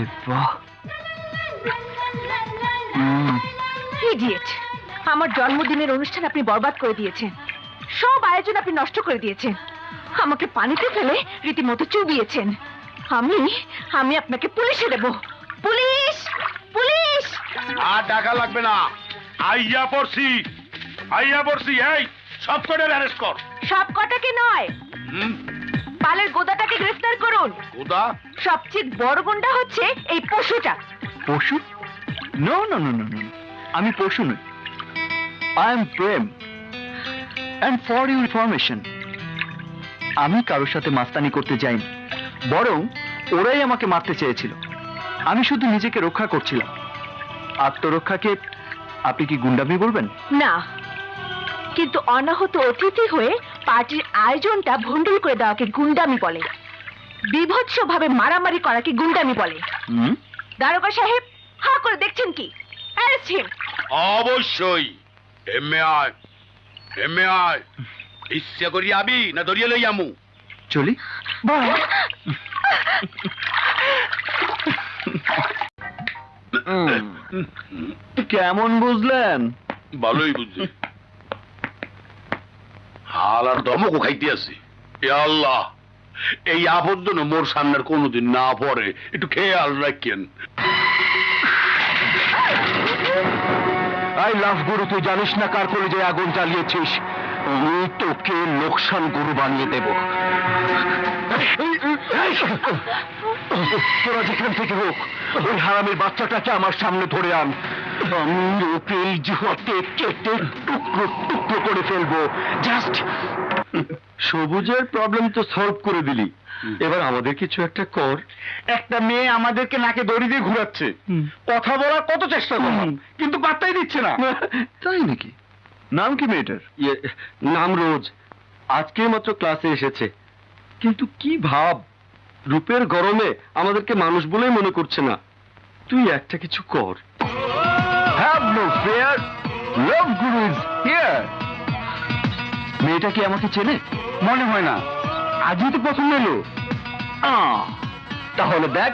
আরে বাহ, ইডিয়েট! আমার জন্মদিনের অনুষ্ঠান আপনি বরবাদ করে দিয়েছেন, সব আয়োজন আপনি নষ্ট করে দিয়েছেন, আমাকে পানিতে ফেলে রীতিমতো চুবিয়েছেন। আমি আমি আপনাকে পুলিশে দেব। Police, police! আর টাকা লাগবে না, আইয়া পড়ছি, আইয়া পড়ছি। এই সব কটার অ্যারেস্ট কর। সব কটাকে নয়, পালের গোদাটাকে গ্রেফতার করুন। কোথা? সবচেয়ে বড় গুন্ডা হচ্ছে এই পশুটা। পশু? No no no no no, আমি পশু নই। I am Prem. And for your information, আমি কারোর সাথে মাস্তানি করতে যাইনি, বরং ওরাই আমাকে মারতে চেয়েছিল। আমি শুধু নিজেকে রক্ষা করছিলাম। আত্মরক্ষাকে আপনি কি গুন্ডামি বলবেন? না, কিন্তু অনাহত অতিথি হয়ে পার্টির আয়োজনটা ভণ্ডুল করে দেওয়াকে গুন্ডামি বলে, বিভৎসভাবে মারামারি করাকে গুন্ডামি বলে। দারোগা সাহেব, হা করে দেখছেন কি? Arrest him. অবশ্যই। এমএ আয়, এমএ আয়। ইচ্ছা করি আবি না ধরিয়ে লই আমু? চলি। কেমন বুঝলেন? ভালোই বুঝছি। হাল আর ধমকও খাইতে আছি। এ আল্লাহ, এই আপদ যেন মোর সামনের কোনোদিন না পড়ে, একটু খেয়াল রাখেন। আই লাভ গুরু, তুই জানিস না কার কলেজে আগুন জ্বালিয়েছিস। আমি তোকে লোকসান গুরু বানিয়ে দেব। তোরা যেখান থেকে হোক, ওই হারামির বাচ্চাটাকে আমার সামনে ধরে আন। আমি ওকে এই জুহাতে কেটে টুকরো টুকরো করে ফেলবো। জাস্ট সবুজের প্রবলেম তো সলভ করে দিলি, এবার আমাদের কিছু একটা কর। একটা মেয়ে আমাদেরকে নাকে দড়ি দিয়ে ঘুরাচ্ছে, কথা বলার কত চেষ্টা করলাম কিন্তু পাত্তাই দিচ্ছে না। তাই নাকি? নাম কি মেয়েটার? নাম রোজ, আজকে মাত্র ক্লাসে এসেছে, কিন্তু কি ভাব, রূপের গরমে আমাদেরকে মানুষ বলেই মনে করছে না। তুই একটা কিছু কর। Have no fear, love guru is here. মেয়েটা কি আমাকে চেনে? মনে হয় না, আজই তো প্রথম এলো। তাহলে দেখ